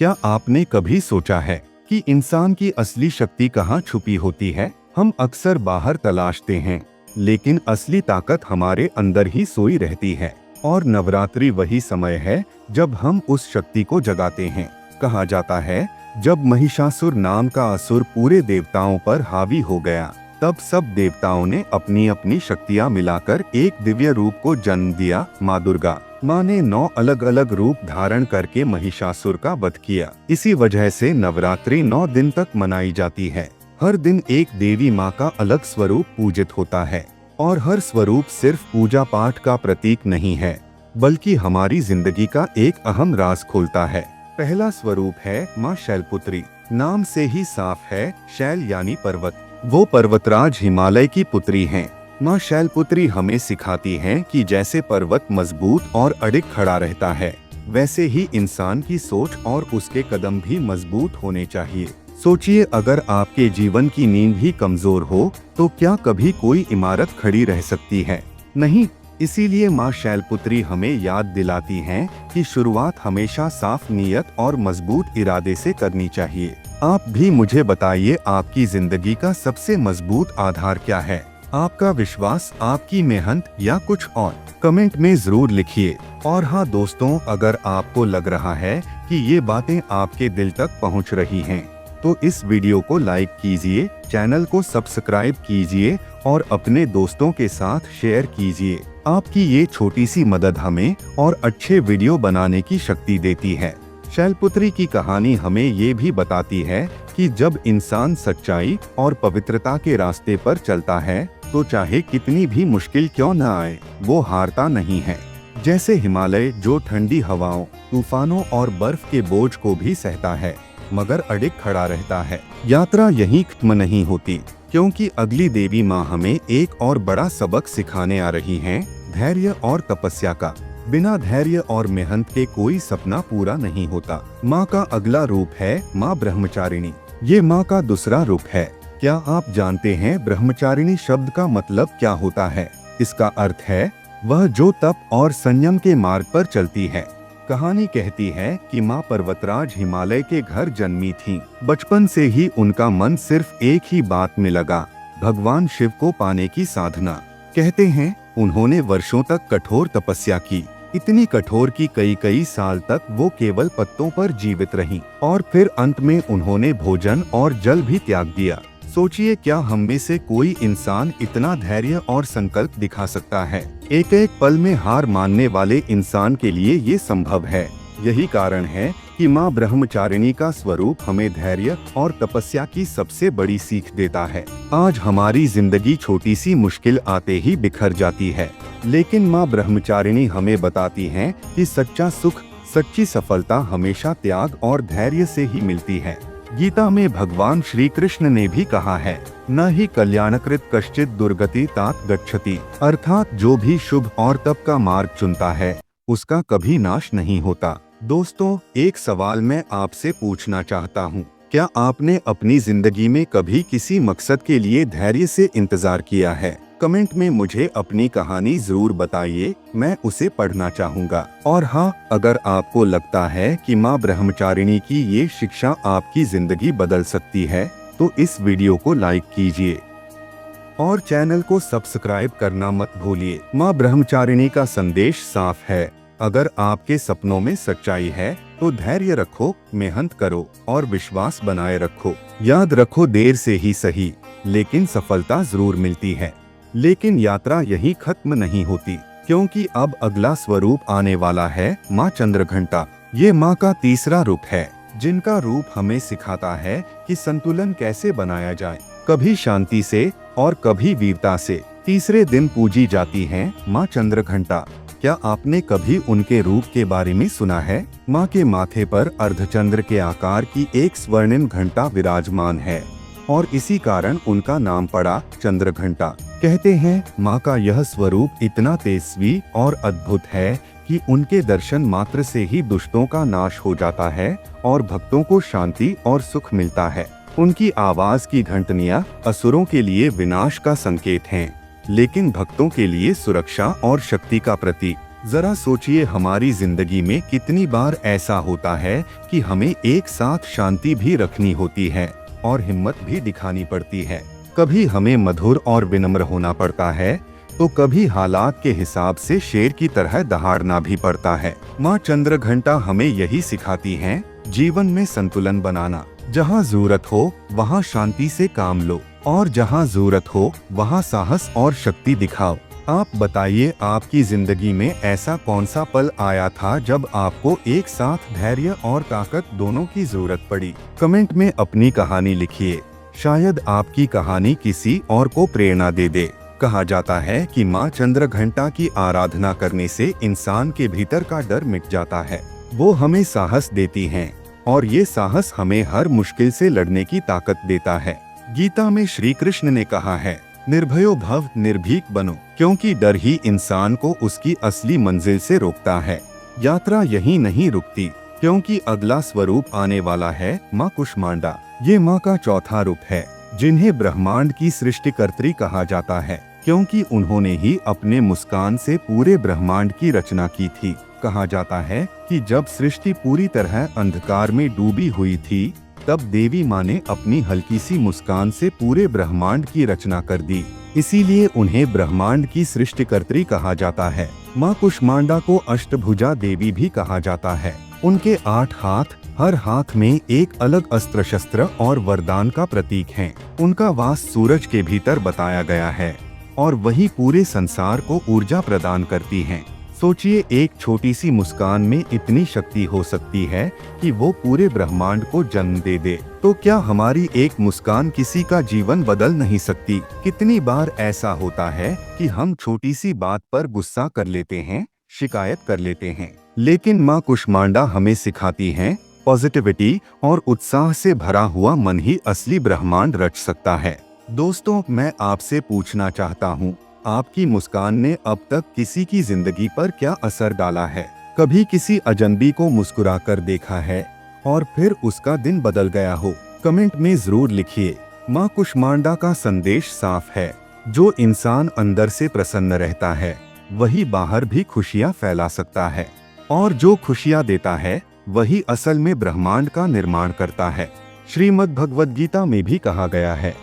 क्या आपने कभी सोचा है कि इंसान की असली शक्ति कहाँ छुपी होती है? हम अक्सर बाहर तलाशते हैं, लेकिन असली ताकत हमारे अंदर ही सोई रहती है। और नवरात्रि वही समय है जब हम उस शक्ति को जगाते हैं। कहा जाता है, जब महिषासुर नाम का असुर पूरे देवताओं पर हावी हो गया, तब सब देवताओं ने अपनी अपनी शक्तियाँ मिलाकर एक दिव्य रूप को जन्म दिया, माँ दुर्गा। माँ ने 9 अलग अलग रूप धारण करके महिषासुर का वध किया। इसी वजह से नवरात्रि 9 दिन तक मनाई जाती है। हर दिन एक देवी माँ का अलग स्वरूप पूजित होता है, और हर स्वरूप सिर्फ पूजा पाठ का प्रतीक नहीं है, बल्कि हमारी जिंदगी का एक अहम राज खोलता है। पहला स्वरूप है माँ शैलपुत्री। नाम से ही साफ है, शैल यानी पर्वत। वो पर्वतराज हिमालय की पुत्री हैं। माँ शैलपुत्री हमें सिखाती हैं कि जैसे पर्वत मजबूत और अडिग खड़ा रहता है, वैसे ही इंसान की सोच और उसके कदम भी मजबूत होने चाहिए। सोचिए, अगर आपके जीवन की नींव ही कमजोर हो, तो क्या कभी कोई इमारत खड़ी रह सकती है? नहीं। इसीलिए माँ शैलपुत्री हमें याद दिलाती हैं कि शुरुआत हमेशा साफ नीयत और मजबूत इरादे से करनी चाहिए। आप भी मुझे बताइए, आपकी जिंदगी का सबसे मजबूत आधार क्या है? आपका विश्वास, आपकी मेहनत, या कुछ और? कमेंट में जरूर लिखिए। और हाँ दोस्तों, अगर आपको लग रहा है कि ये बातें आपके दिल तक पहुंच रही हैं, तो इस वीडियो को लाइक कीजिए, चैनल को सब्सक्राइब कीजिए और अपने दोस्तों के साथ शेयर कीजिए। आपकी ये छोटी सी मदद हमें और अच्छे वीडियो बनाने की शक्ति देती है। शैलपुत्री की कहानी हमें ये भी बताती है कि जब इंसान सच्चाई और पवित्रता के रास्ते पर चलता है, तो चाहे कितनी भी मुश्किल क्यों न आए, वो हारता नहीं है। जैसे हिमालय, जो ठंडी हवाओं, तूफानों और बर्फ के बोझ को भी सहता है, मगर अडिग खड़ा रहता है। यात्रा यहीं खत्म नहीं होती, क्योंकि अगली देवी माँ हमें एक और बड़ा सबक सिखाने आ रही हैं, धैर्य और तपस्या का। बिना धैर्य और मेहनत के कोई सपना पूरा नहीं होता। माँ का अगला रूप है माँ ब्रह्मचारिणी। ये माँ का दूसरा रूप है। क्या आप जानते हैं ब्रह्मचारिणी शब्द का मतलब क्या होता है? इसका अर्थ है वह जो तप और संयम के मार्ग पर चलती है। कहानी कहती है कि माँ पर्वतराज हिमालय के घर जन्मी थीं। बचपन से ही उनका मन सिर्फ एक ही बात में लगा, भगवान शिव को पाने की साधना। कहते हैं उन्होंने वर्षों तक कठोर तपस्या की, इतनी कठोर कि कई साल तक वो केवल पत्तों पर जीवित रहीं, और फिर अंत में उन्होंने भोजन और जल भी त्याग दिया। सोचिए, क्या हम में से कोई इंसान इतना धैर्य और संकल्प दिखा सकता है? एक एक पल में हार मानने वाले इंसान के लिए ये संभव है। यही कारण है कि माँ ब्रह्मचारिणी का स्वरूप हमें धैर्य और तपस्या की सबसे बड़ी सीख देता है। आज हमारी जिंदगी छोटी सी मुश्किल आते ही बिखर जाती है, लेकिन माँ ब्रह्मचारिणी हमें बताती हैं कि सच्चा सुख, सच्ची सफलता हमेशा त्याग और धैर्य से ही मिलती है। गीता में भगवान श्री कृष्ण ने भी कहा है, न ही कल्याणकृत कश्चित दुर्गति तात गच्छति, अर्थात जो भी शुभ और तप का मार्ग चुनता है, उसका कभी नाश नहीं होता। दोस्तों, एक सवाल मैं आपसे पूछना चाहता हूँ, क्या आपने अपनी जिंदगी में कभी किसी मकसद के लिए धैर्य से इंतजार किया है? कमेंट में मुझे अपनी कहानी जरूर बताइए, मैं उसे पढ़ना चाहूँगा। और हाँ, अगर आपको लगता है कि माँ ब्रह्मचारिणी की ये शिक्षा आपकी जिंदगी बदल सकती है, तो इस वीडियो को लाइक कीजिए और चैनल को सब्सक्राइब करना मत भूलिए। माँ ब्रह्मचारिणी का संदेश साफ है, अगर आपके सपनों में सच्चाई है, तो धैर्य रखो, मेहनत करो और विश्वास बनाए रखो। याद रखो, देर से ही सही, लेकिन सफलता जरूर मिलती है। लेकिन यात्रा यहीं खत्म नहीं होती, क्योंकि अब अगला स्वरूप आने वाला है माँ चंद्रघंटा। ये माँ का तीसरा रूप है, जिनका रूप हमें सिखाता है कि संतुलन कैसे बनाया जाए, कभी शांति से और कभी वीरता से। तीसरे दिन पूजी जाती हैं माँ चंद्रघंटा। क्या आपने कभी उनके रूप के बारे में सुना है? माँ के माथे पर अर्धचंद्र के आकार की एक स्वर्णिम घंटा विराजमान है, और इसी कारण उनका नाम पड़ा चंद्रघंटा। कहते हैं माँ का यह स्वरूप इतना तेजस्वी और अद्भुत है कि उनके दर्शन मात्र से ही दुष्टों का नाश हो जाता है और भक्तों को शांति और सुख मिलता है। उनकी आवाज की घंटनियाँ असुरों के लिए विनाश का संकेत हैं, लेकिन भक्तों के लिए सुरक्षा और शक्ति का प्रतीक। जरा सोचिए, हमारी जिंदगी में कितनी बार ऐसा होता है कि हमें एक साथ शांति भी रखनी होती है और हिम्मत भी दिखानी पड़ती है। कभी हमें मधुर और विनम्र होना पड़ता है, तो कभी हालात के हिसाब से शेर की तरह दहाड़ना भी पड़ता है। माँ चंद्रघंटा हमें यही सिखाती हैं, जीवन में संतुलन बनाना। जहाँ जरूरत हो वहाँ शांति से काम लो, और जहाँ जरूरत हो वहाँ साहस और शक्ति दिखाओ। आप बताइए, आपकी जिंदगी में ऐसा कौन सा पल आया था जब आपको एक साथ धैर्य और ताकत दोनों की जरूरत पड़ी? कमेंट में अपनी कहानी लिखिए, शायद आपकी कहानी किसी और को प्रेरणा दे दे। कहा जाता है कि माँ चंद्रघंटा की आराधना करने से इंसान के भीतर का डर मिट जाता है। वो हमें साहस देती हैं, और ये साहस हमें हर मुश्किल से लड़ने की ताकत देता है। गीता में श्री कृष्ण ने कहा है, निर्भयो भव निर्भीक बनो, क्योंकि डर ही इंसान को उसकी असली मंजिल से रोकता है। यात्रा यहीं नहीं रुकती, क्योंकि अगला स्वरूप आने वाला है माँ कुष्मांडा। ये माँ का चौथा रूप है, जिन्हें ब्रह्मांड की सृष्टिकर्त्री कहा जाता है, क्योंकि उन्होंने ही अपने मुस्कान से पूरे ब्रह्मांड की रचना की थी। कहा जाता है कि जब सृष्टि पूरी तरह अंधकार में डूबी हुई थी, तब देवी माँ ने अपनी हल्की सी मुस्कान से पूरे ब्रह्मांड की रचना कर दी। इसीलिए उन्हें ब्रह्मांड की सृष्टिकर्त्री कहा जाता है। माँ कुष्मांडा को अष्टभुजा देवी भी कहा जाता है। उनके 8 हाथ, हर हाथ में एक अलग अस्त्र शस्त्र और वरदान का प्रतीक है। उनका वास सूरज के भीतर बताया गया है, और वही पूरे संसार को ऊर्जा प्रदान करती हैं। सोचिए, एक छोटी सी मुस्कान में इतनी शक्ति हो सकती है कि वो पूरे ब्रह्मांड को जन्म दे दे। तो क्या हमारी एक मुस्कान किसी का जीवन बदल नहीं सकती? कितनी बार ऐसा होता है कि हम छोटी सी बात पर गुस्सा कर लेते हैं, शिकायत कर लेते हैं, लेकिन माँ कुष्मांडा हमें सिखाती हैं, पॉजिटिविटी और उत्साह से भरा हुआ मन ही असली ब्रह्मांड रच सकता है। दोस्तों, मैं आपसे पूछना चाहता हूँ, आपकी मुस्कान ने अब तक किसी की जिंदगी पर क्या असर डाला है? कभी किसी अजनबी को मुस्कुरा कर देखा है और फिर उसका दिन बदल गया हो? कमेंट में जरूर लिखिए। माँ कुष्मांडा का संदेश साफ है, जो इंसान अंदर से प्रसन्न रहता है वही बाहर भी खुशियाँ फैला सकता है, और जो खुशियाँ देता है वही असल में ब्रह्मांड का निर्माण करता है। श्रीमद् भगवद गीता में भी कहा गया है,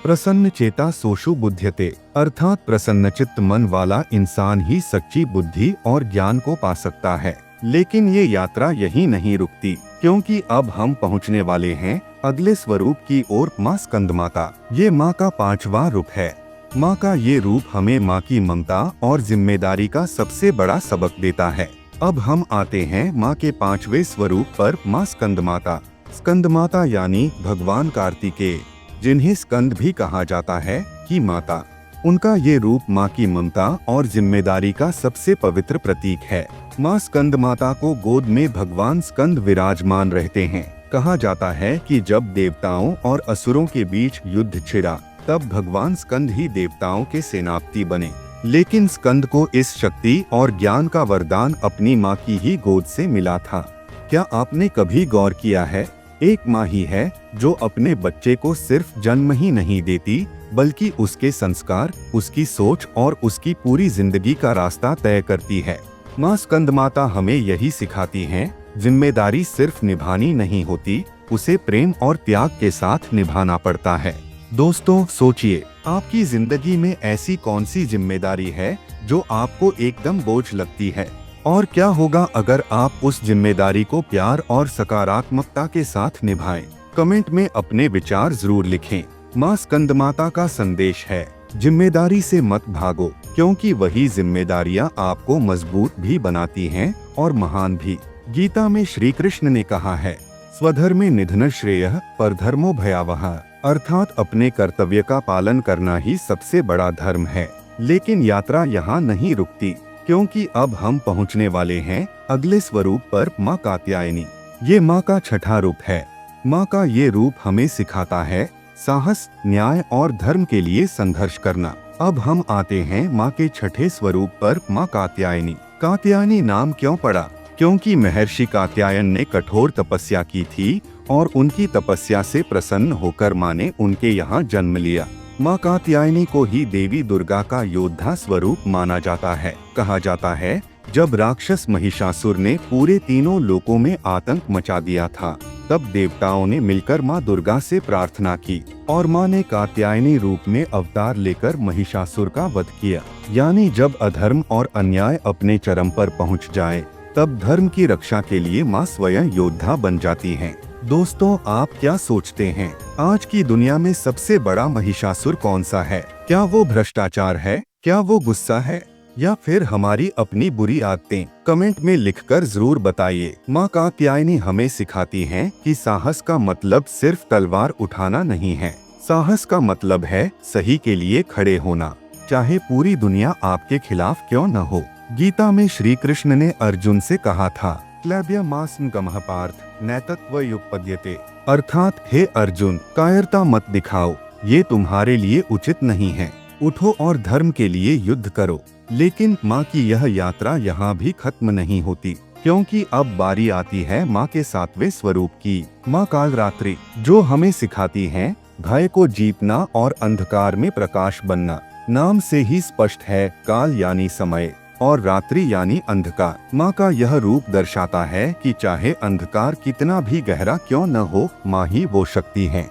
प्रसन्न चेता सोशु बुध्यते, अर्थात प्रसन्नचित्त मन वाला इंसान ही सच्ची बुद्धि और ज्ञान को पा सकता है। लेकिन ये यात्रा यहीं नहीं रुकती, क्योंकि अब हम पहुंचने वाले हैं अगले स्वरूप की ओर, माँ स्कंदमाता। ये माँ का 5वां रूप है। माँ का ये रूप हमें माँ की ममता और जिम्मेदारी का सबसे बड़ा सबक देता है। अब हम आते हैं माँ के 5वें स्वरूप पर, माँ स्कंदमाता। स्कंदमाता यानी भगवान कार्तिकेय, जिन्हें स्कंद भी कहा जाता है कि माता। उनका ये रूप माँ की ममता और जिम्मेदारी का सबसे पवित्र प्रतीक है। माँ स्कंद माता को गोद में भगवान स्कंद विराजमान रहते हैं। कहा जाता है कि जब देवताओं और असुरों के बीच युद्ध छिड़ा, तब भगवान स्कंद ही देवताओं के सेनापति बने। लेकिन स्कंद को इस शक्ति और ज्ञान का वरदान अपनी माँ की ही गोद से मिला था। क्या आपने कभी गौर किया है, एक माँ ही है जो अपने बच्चे को सिर्फ जन्म ही नहीं देती, बल्कि उसके संस्कार, उसकी सोच और उसकी पूरी जिंदगी का रास्ता तय करती है। माँ स्कंदमाता हमें यही सिखाती हैं, जिम्मेदारी सिर्फ निभानी नहीं होती, उसे प्रेम और त्याग के साथ निभाना पड़ता है। दोस्तों, सोचिए, आपकी जिंदगी में ऐसी कौन सी जिम्मेदारी है जो आपको एकदम बोझ लगती है, और क्या होगा अगर आप उस जिम्मेदारी को प्यार और सकारात्मकता के साथ निभाएं? कमेंट में अपने विचार जरूर लिखें। माँ स्कंदमाता का संदेश है, जिम्मेदारी से मत भागो, क्योंकि वही जिम्मेदारियाँ आपको मजबूत भी बनाती हैं और महान भी। गीता में श्री कृष्ण ने कहा है, स्वधर्मे निधन श्रेयः परधर्मो भयावह, अर्थात अपने कर्तव्य का पालन करना ही सबसे बड़ा धर्म है। लेकिन यात्रा यहाँ नहीं रुकती, क्योंकि अब हम पहुँचने वाले हैं अगले स्वरूप पर, माँ कात्यायनी। ये माँ का 6ठा रूप है। माँ का ये रूप हमें सिखाता है साहस, न्याय और धर्म के लिए संघर्ष करना। अब हम आते हैं माँ के 6ठे स्वरूप पर, माँ कात्यायनी। कात्यायनी नाम क्यों पड़ा? क्योंकि महर्षि कात्यायन ने कठोर तपस्या की थी और उनकी तपस्या से प्रसन्न होकर माँ ने उनके यहाँ जन्म लिया। माँ कात्यायनी को ही देवी दुर्गा का योद्धा स्वरूप माना जाता है। कहा जाता है जब राक्षस महिषासुर ने पूरे तीनों लोकों में आतंक मचा दिया था, तब देवताओं ने मिलकर माँ दुर्गा से प्रार्थना की और माँ ने कात्यायनी रूप में अवतार लेकर महिषासुर का वध किया। यानी जब अधर्म और अन्याय अपने चरम पर पहुँच जाए, तब धर्म की रक्षा के लिए माँ स्वयं योद्धा बन जाती हैं। दोस्तों, आप क्या सोचते हैं, आज की दुनिया में सबसे बड़ा महिषासुर कौन सा है? क्या वो भ्रष्टाचार है, क्या वो गुस्सा है, या फिर हमारी अपनी बुरी आदतें? कमेंट में लिखकर जरूर बताइए। माँ कात्यायनी हमें सिखाती हैं कि साहस का मतलब सिर्फ तलवार उठाना नहीं है। साहस का मतलब है सही के लिए खड़े होना, चाहे पूरी दुनिया आपके खिलाफ क्यों न हो। गीता में श्री कृष्ण ने अर्जुन से कहा था, क्लैब्यमास्म गमः पार्थ नैतत्व युपद्यते, अर्थात हे अर्जुन, कायरता मत दिखाओ, ये तुम्हारे लिए उचित नहीं है। उठो और धर्म के लिए युद्ध करो। लेकिन माँ की यह यात्रा यहाँ भी खत्म नहीं होती, क्योंकि अब बारी आती है माँ के 7वें स्वरूप की, माँ कालरात्रि, जो हमें सिखाती हैं भय को जीतना और अंधकार में प्रकाश बनना। नाम से ही स्पष्ट है, काल यानी समय और रात्रि यानी अंधकार। माँ का यह रूप दर्शाता है कि चाहे अंधकार कितना भी गहरा क्यों न हो, माँ ही वो शक्ति है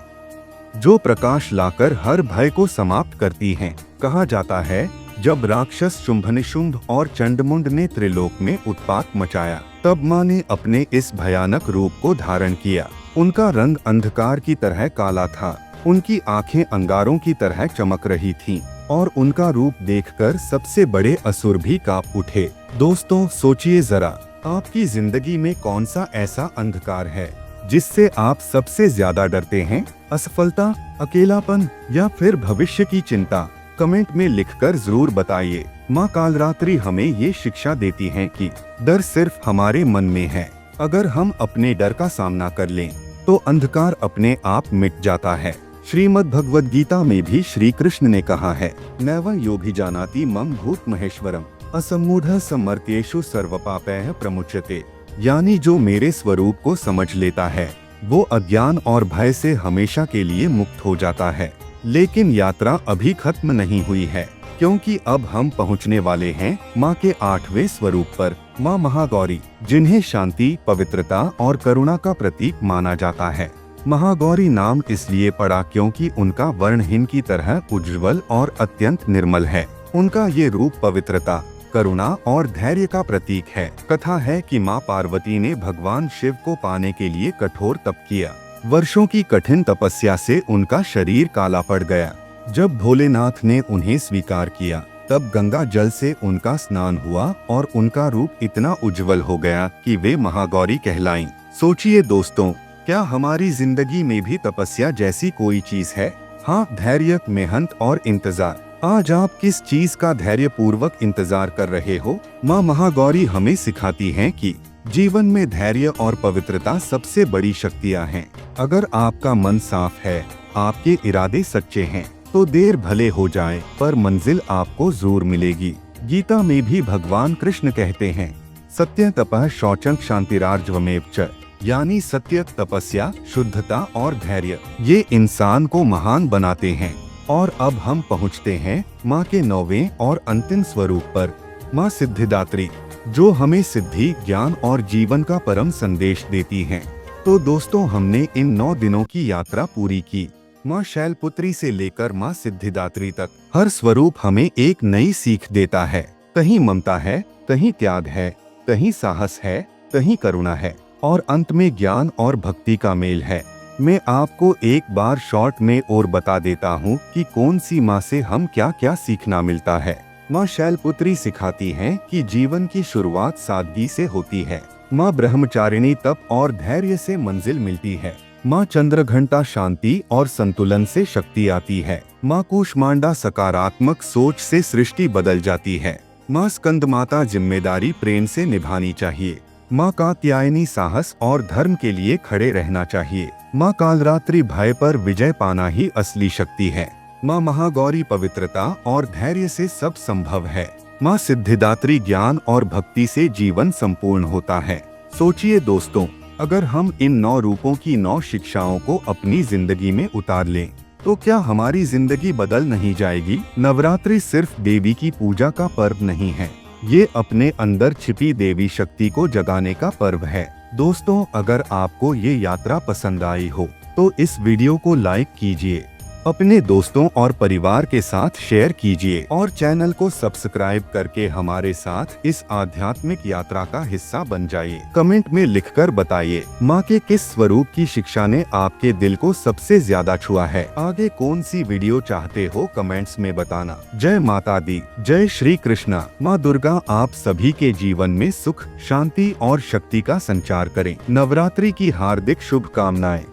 जो प्रकाश लाकर हर भय को समाप्त करती हैं। कहा जाता है, जब राक्षस शुंभनिशुंभ और चंडमुंड ने त्रिलोक में उत्पात मचाया, तब माँ ने अपने इस भयानक रूप को धारण किया। उनका रंग अंधकार की तरह काला था, उनकी आंखें अंगारों की तरह चमक रही थीं, और उनका रूप देखकर सबसे बड़े असुर भी कांप उठे। दोस्तों, सोचिए जरा, आपकी जिंदगी में कौन सा ऐसा अंधकार है जिससे आप सबसे ज्यादा डरते हैं? असफलता, अकेलापन या फिर भविष्य की चिंता? कमेंट में लिखकर जरूर बताइए। माँ कालरात्रि हमें ये शिक्षा देती है कि डर सिर्फ हमारे मन में है। अगर हम अपने डर का सामना कर लें, तो अंधकार अपने आप मिट जाता है। श्रीमद् भगवद गीता में भी श्री कृष्ण ने कहा है, नैवं योऽभिजानाति मम भूत महेश्वरम असम्मूढ़ः समर्त्येषु सर्वपापैः प्रमुच्यते। यानी जो मेरे स्वरूप को समझ लेता है, वो अज्ञान और भय से हमेशा के लिए मुक्त हो जाता है। लेकिन यात्रा अभी खत्म नहीं हुई है, क्योंकि अब हम पहुंचने वाले हैं माँ के 8वें स्वरूप पर, माँ महागौरी, जिन्हें शांति, पवित्रता और करुणा का प्रतीक माना जाता है। महागौरी नाम इसलिए पड़ा क्योंकि उनका वर्णहीन की तरह उज्ज्वल और अत्यंत निर्मल है। उनका ये रूप पवित्रता, करुणा और धैर्य का प्रतीक है। कथा है कि माँ पार्वती ने भगवान शिव को पाने के लिए कठोर तप किया। वर्षों की कठिन तपस्या से उनका शरीर काला पड़ गया। जब भोलेनाथ ने उन्हें स्वीकार किया, तब गंगा जल से उनका स्नान हुआ और उनका रूप इतना उज्जवल हो गया कि वे महागौरी कहलाईं। सोचिए दोस्तों, क्या हमारी जिंदगी में भी तपस्या जैसी कोई चीज है? हाँ, धैर्य, मेहनत और इंतजार। आज आप किस चीज का धैर्य पूर्वक इंतजार कर रहे हो? माँ महागौरी हमें सिखाती हैं कि जीवन में धैर्य और पवित्रता सबसे बड़ी शक्तियाँ हैं। अगर आपका मन साफ है, आपके इरादे सच्चे हैं, तो देर भले हो जाए पर मंजिल आपको जरूर मिलेगी। गीता में भी भगवान कृष्ण कहते हैं, सत्य तपः शौचं क्षान्तिरार्जवमेव च, यानी सत्य, तपस्या, शुद्धता और धैर्य, ये इंसान को महान बनाते हैं। और अब हम पहुँचते हैं माँ के 9वें और अंतिम स्वरूप पर, माँ सिद्धिदात्री, जो हमें सिद्धि, ज्ञान और जीवन का परम संदेश देती हैं। तो दोस्तों, हमने इन 9 दिनों की यात्रा पूरी की। माँ शैलपुत्री से लेकर माँ सिद्धिदात्री तक हर स्वरूप हमें एक नई सीख देता है। कहीं ममता है, कहीं त्याग है, कहीं साहस है, कहीं करुणा है, और अंत में ज्ञान और भक्ति का मेल है। मैं आपको एक बार शॉर्ट में और बता देता हूँ कि कौन सी माँ से हम क्या क्या सीखना मिलता है। माँ शैलपुत्री सिखाती हैं कि जीवन की शुरुआत सादगी से होती है। माँ ब्रह्मचारिणी तप और धैर्य से मंजिल मिलती है। माँ चंद्रघंटा शांति और संतुलन से शक्ति आती है। माँ कूष्मांडा सकारात्मक सोच से सृष्टि बदल जाती है। माँ स्कंदमाता जिम्मेदारी प्रेम से निभानी चाहिए। माँ कात्यायनी साहस और धर्म के लिए खड़े रहना चाहिए। माँ कालरात्रि भय पर विजय पाना ही असली शक्ति है। माँ महागौरी पवित्रता और धैर्य से सब संभव है। माँ सिद्धिदात्री ज्ञान और भक्ति से जीवन संपूर्ण होता है। सोचिए दोस्तों, अगर हम इन 9 रूपों की 9 शिक्षाओं को अपनी जिंदगी में उतार लें, तो क्या हमारी जिंदगी बदल नहीं जाएगी? नवरात्रि सिर्फ देवी की पूजा का पर्व नहीं है, ये अपने अंदर छिपी देवी शक्ति को जगाने का पर्व है। दोस्तों, अगर आपको ये यात्रा पसंद आई हो तो इस वीडियो को लाइक कीजिए, अपने दोस्तों और परिवार के साथ शेयर कीजिए और चैनल को सब्सक्राइब करके हमारे साथ इस आध्यात्मिक यात्रा का हिस्सा बन जाइए। कमेंट में लिखकर बताइए, माँ के किस स्वरूप की शिक्षा ने आपके दिल को सबसे ज्यादा छुआ है। आगे कौन सी वीडियो चाहते हो कमेंट्स में बताना। जय माता दी, जय श्री कृष्णा। माँ दुर्गा आप सभी के जीवन में सुख, शांति और शक्ति का संचार करें। नवरात्रि की हार्दिक शुभकामनाएं।